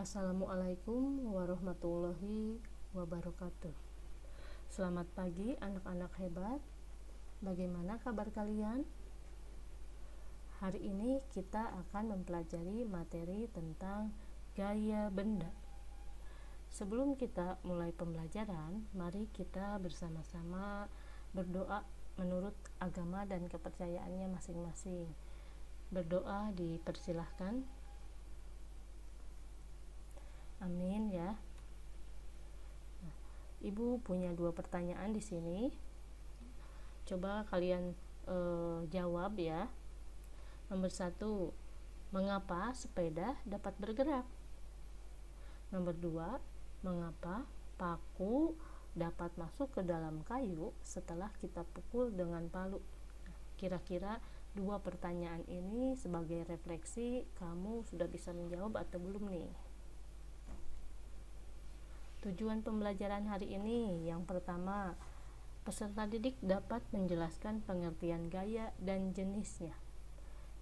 Assalamualaikum warahmatullahi wabarakatuh. Selamat pagi anak-anak hebat. Bagaimana kabar kalian? Hari ini kita akan mempelajari materi tentang gaya benda. Sebelum kita mulai pembelajaran, mari kita bersama-sama berdoa menurut agama dan kepercayaannya masing-masing. Berdoa dipersilahkan. Amin ya. Nah, Ibu punya 2 pertanyaan di sini. Coba kalian jawab ya. Nomor 1, mengapa sepeda dapat bergerak? Nomor 2, mengapa paku dapat masuk ke dalam kayu setelah kita pukul dengan palu? Kira-kira 2 pertanyaan ini sebagai refleksi, kamu sudah bisa menjawab atau belum nih? Tujuan pembelajaran hari ini, yang pertama, peserta didik dapat menjelaskan pengertian gaya dan jenisnya.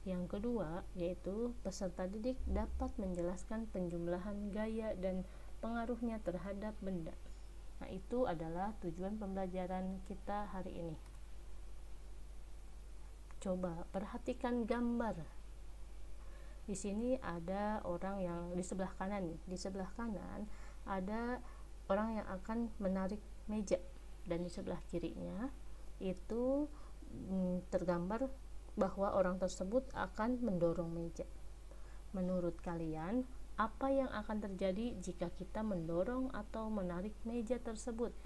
Yang kedua, yaitu peserta didik dapat menjelaskan penjumlahan gaya dan pengaruhnya terhadap benda. Nah, itu adalah tujuan pembelajaran kita hari ini. Coba perhatikan gambar. Di sini ada orang yang di sebelah kanan nih. Di sebelah kanan ada orang yang akan menarik meja, dan di sebelah kirinya itu tergambar bahwa orang tersebut akan mendorong meja. Menurut kalian, apa yang akan terjadi jika kita mendorong atau menarik meja tersebut?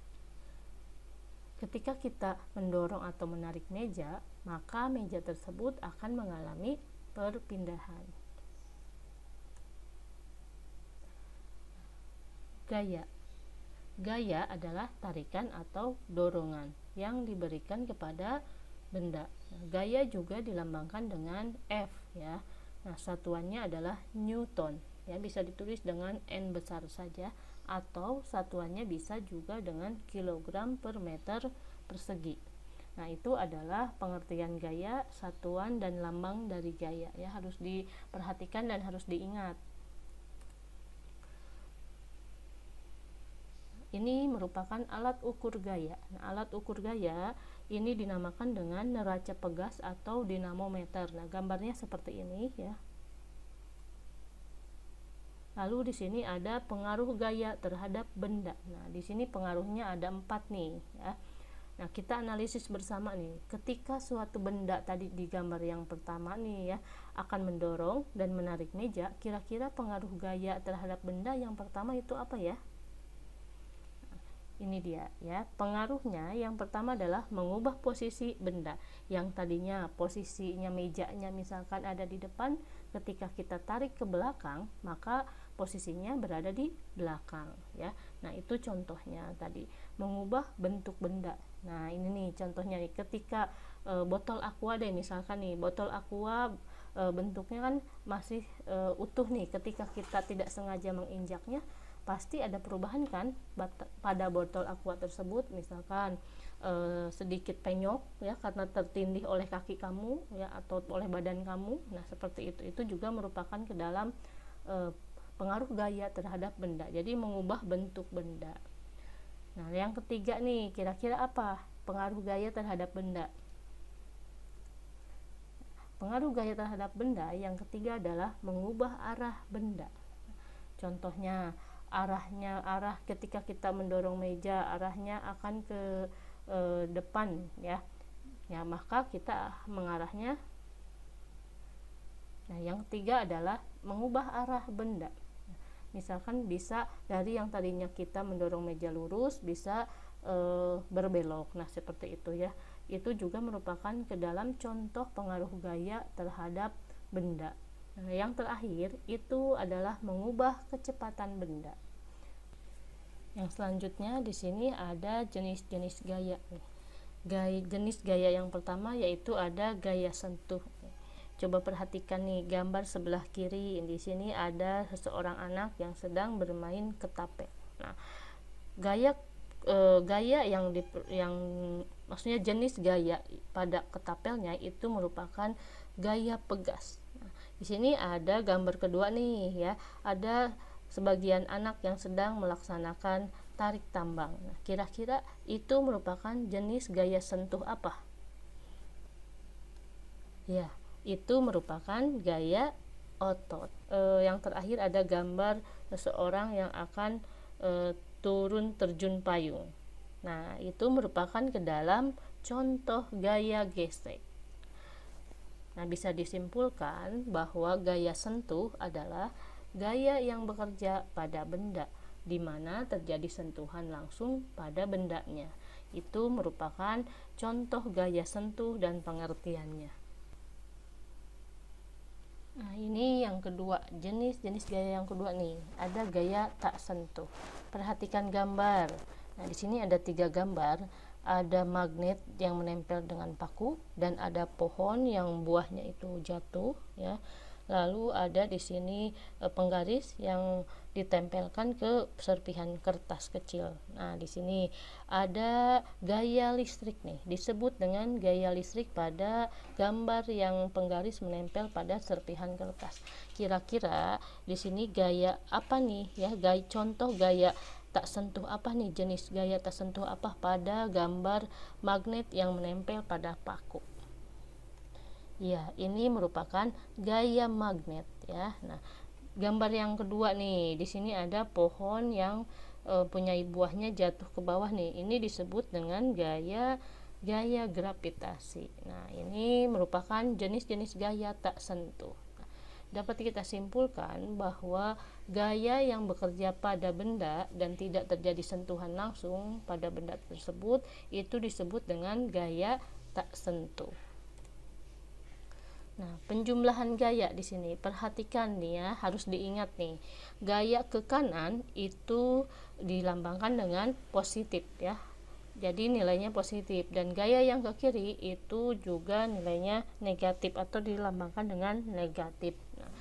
Ketika kita mendorong atau menarik meja, maka meja tersebut akan mengalami perpindahan. Gaya adalah tarikan atau dorongan yang diberikan kepada benda. Gaya juga dilambangkan dengan F ya. Nah, satuannya adalah Newton ya, bisa ditulis dengan N besar saja, atau satuannya bisa juga dengan kilogram per meter persegi. Nah, itu adalah pengertian gaya, satuan dan lambang dari gaya ya, harus diperhatikan dan harus diingat. Ini merupakan alat ukur gaya. Nah, alat ukur gaya ini dinamakan dengan neraca pegas atau dinamometer. Nah, gambarnya seperti ini ya. Lalu di sini ada pengaruh gaya terhadap benda. Nah, di sini pengaruhnya ada 4 nih ya. Nah, kita analisis bersama nih. Ketika suatu benda tadi di gambar yang pertama nih ya akan mendorong dan menarik meja, kira-kira pengaruh gaya terhadap benda yang pertama itu apa ya? Ini dia ya, pengaruhnya yang pertama adalah mengubah posisi benda. Yang tadinya posisinya mejanya misalkan ada di depan, ketika kita tarik ke belakang maka posisinya berada di belakang ya. Nah, itu contohnya tadi, mengubah bentuk benda. Nah, ini nih contohnya nih, ketika botol aqua deh misalkan nih, botol aqua bentuknya kan masih utuh nih, ketika kita tidak sengaja menginjaknya pasti ada perubahan kan pada botol aqua tersebut, misalkan sedikit penyok ya karena tertindih oleh kaki kamu ya atau oleh badan kamu. Nah, seperti itu juga merupakan ke dalam pengaruh gaya terhadap benda, jadi mengubah bentuk benda. Nah, yang ketiga nih, kira-kira apa pengaruh gaya terhadap benda? Pengaruh gaya terhadap benda yang ketiga adalah mengubah arah benda. Contohnya, arah ketika kita mendorong meja, arahnya akan ke depan ya. Ya, maka kita mengarahnya. Nah, yang ketiga adalah mengubah arah benda. Misalkan bisa dari yang tadinya kita mendorong meja lurus bisa berbelok. Nah, seperti itu ya. Itu juga merupakan ke dalam contoh pengaruh gaya terhadap benda. Nah, yang terakhir itu adalah mengubah kecepatan benda. Yang selanjutnya di sini ada jenis-jenis gaya. Jenis gaya yang pertama yaitu ada gaya sentuh. Coba perhatikan nih gambar sebelah kiri. Di sini ada seseorang anak yang sedang bermain ketapel. Nah, gaya yang maksudnya jenis gaya pada ketapelnya itu merupakan gaya pegas. Nah, di sini ada gambar kedua nih ya, ada sebagian anak yang sedang melaksanakan tarik tambang. Nah, kira-kira itu merupakan jenis gaya sentuh apa? Ya, itu merupakan gaya otot. Yang terakhir ada gambar seseorang yang akan turun terjun payung. Nah, itu merupakan ke dalam contoh gaya gesek. Nah, bisa disimpulkan bahwa gaya sentuh adalah gaya yang bekerja pada benda, di mana terjadi sentuhan langsung pada bendanya. Itu merupakan contoh gaya sentuh dan pengertiannya. Nah, ini yang kedua, jenis gaya yang kedua nih, ada gaya tak sentuh. Perhatikan gambar. Nah, di sini ada 3 gambar, ada magnet yang menempel dengan paku dan ada pohon yang buahnya itu jatuh, ya. Lalu ada di sini penggaris yang ditempelkan ke serpihan kertas kecil. Nah, di sini ada gaya listrik nih, disebut dengan gaya listrik pada gambar yang penggaris menempel pada serpihan kertas. Kira-kira di sini gaya apa nih ya? Contoh gaya tak sentuh apa nih, jenis gaya tak sentuh apa pada gambar magnet yang menempel pada paku? Ya, ini merupakan gaya magnet ya. Nah, gambar yang kedua nih, di sini ada pohon yang punya buahnya jatuh ke bawah nih. Ini disebut dengan gaya gravitasi. Nah, ini merupakan jenis-jenis gaya tak sentuh. Nah, dapat kita simpulkan bahwa gaya yang bekerja pada benda dan tidak terjadi sentuhan langsung pada benda tersebut itu disebut dengan gaya tak sentuh. Nah, penjumlahan gaya di sini, perhatikan nih ya, harus diingat nih. Gaya ke kanan itu dilambangkan dengan positif ya. Jadi nilainya positif, dan gaya yang ke kiri itu juga nilainya negatif atau dilambangkan dengan negatif. Nah,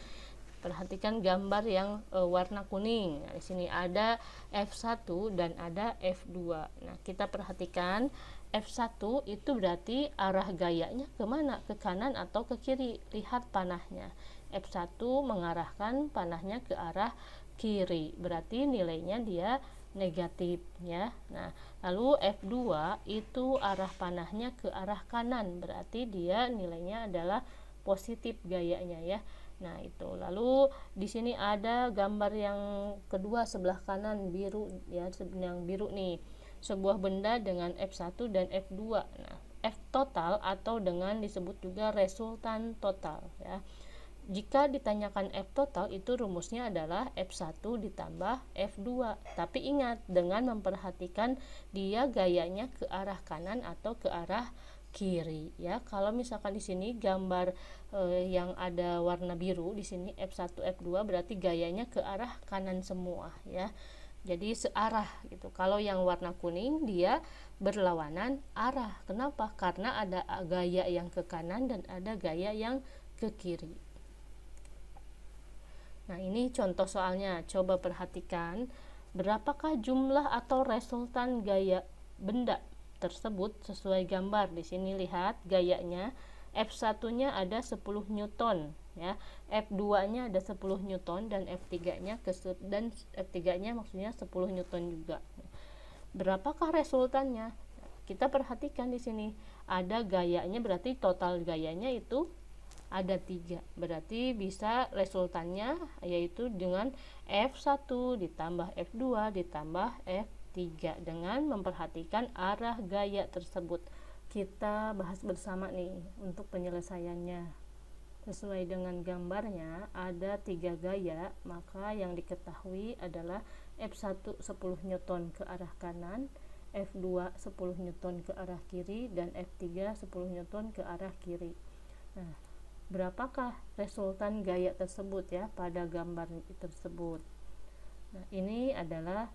perhatikan gambar yang warna kuning. Nah, di sini ada F1 dan ada F2. Nah, kita perhatikan F1 itu berarti arah gayanya kemana? Ke kanan atau ke kiri? Lihat panahnya. F1 mengarahkan panahnya ke arah kiri, berarti nilainya dia negatif ya. Nah, lalu F2 itu arah panahnya ke arah kanan, berarti dia nilainya adalah positif gayanya ya. Nah, itu. Lalu di sini ada gambar yang kedua sebelah kanan biru ya, yang biru nih. Sebuah benda dengan F1 dan F2. Nah, F total atau dengan disebut juga resultan total ya. Jika ditanyakan F total itu rumusnya adalah F1 ditambah F2. Tapi ingat, dengan memperhatikan dia gayanya ke arah kanan atau ke arah kiri ya. Kalau misalkan di sini gambar yang ada warna biru di sini F1 F2 berarti gayanya ke arah kanan semua ya. Jadi searah gitu. Kalau yang warna kuning dia berlawanan arah. Kenapa? Karena ada gaya yang ke kanan dan ada gaya yang ke kiri. Nah, ini contoh soalnya. Coba perhatikan berapakah jumlah atau resultan gaya benda tersebut sesuai gambar. Di sini lihat gayanya. F1-nya ada 10 Newton ya. F2-nya ada 10 Newton dan F3-nya F3-nya maksudnya 10 Newton juga. Berapakah resultannya? Kita perhatikan di sini ada gayanya, berarti total gayanya itu ada 3. Berarti bisa resultannya yaitu dengan F1 ditambah F2 ditambah F3 dengan memperhatikan arah gaya tersebut. Kita bahas bersama nih untuk penyelesaiannya. Sesuai dengan gambarnya ada 3 gaya, maka yang diketahui adalah F1 10 Newton ke arah kanan, F2 10 Newton ke arah kiri, dan F3 10 Newton ke arah kiri. Nah, berapakah resultan gaya tersebut ya pada gambar tersebut? Nah, ini adalah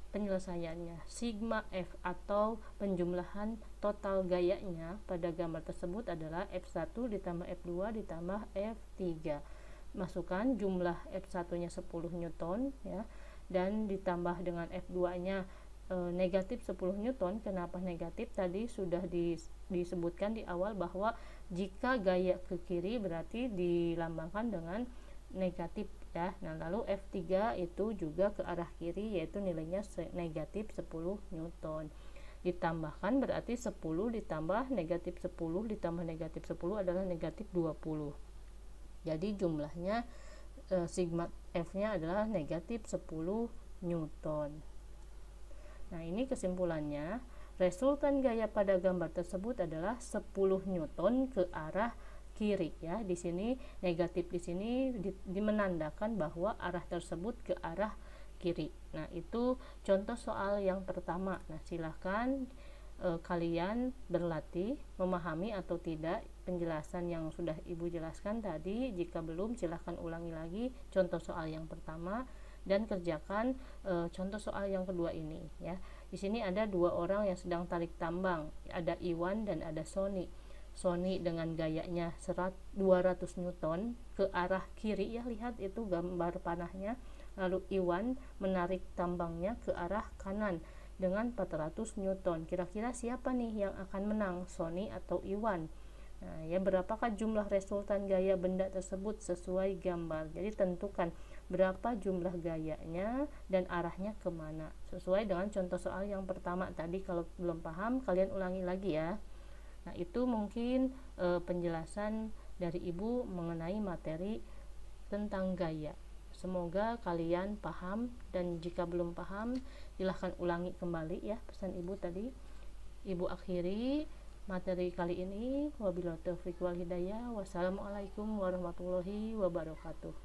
penyelesaiannya. Sigma F atau penjumlahan total gayanya pada gambar tersebut adalah F1 ditambah F2 ditambah F3. Masukkan jumlah F1-nya 10 Newton ya, dan ditambah dengan F2-nya negatif 10 Newton. Kenapa negatif? Tadi sudah disebutkan di awal bahwa jika gaya ke kiri berarti dilambangkan dengan negatif ya. Nah, lalu F3 itu juga ke arah kiri, yaitu nilainya negatif 10 Newton. Ditambahkan berarti 10 ditambah negatif 10 ditambah negatif 10 adalah negatif 20. Jadi jumlahnya sigma F-nya adalah negatif 10 Newton. Nah, ini kesimpulannya, resultan gaya pada gambar tersebut adalah 10 Newton ke arah kiri ya. Di sini negatif di sini menandakan bahwa arah tersebut ke arah kiri. Nah, itu contoh soal yang pertama. Nah, silahkan kalian berlatih memahami atau tidak penjelasan yang sudah Ibu jelaskan tadi. Jika belum, silahkan ulangi lagi contoh soal yang pertama dan kerjakan contoh soal yang kedua ini ya. Di sini ada dua orang yang sedang tarik tambang, ada Iwan dan ada Sony. Sony dengan gayanya 200 Newton ke arah kiri ya, lihat itu gambar panahnya. Lalu Iwan menarik tambangnya ke arah kanan dengan 400 Newton. Kira-kira siapa nih yang akan menang, Sony atau Iwan? Nah, ya, berapakah jumlah resultan gaya benda tersebut sesuai gambar. Jadi tentukan berapa jumlah gayanya dan arahnya kemana, sesuai dengan contoh soal yang pertama tadi. Kalau belum paham, kalian ulangi lagi ya. Nah, itu mungkin penjelasan dari Ibu mengenai materi tentang gaya. Semoga kalian paham, dan jika belum paham silahkan ulangi kembali ya pesan Ibu tadi. Ibu akhiri materi kali ini. Wabillahi taufiq wal hidayah. Wassalamualaikum warahmatullahi wabarakatuh.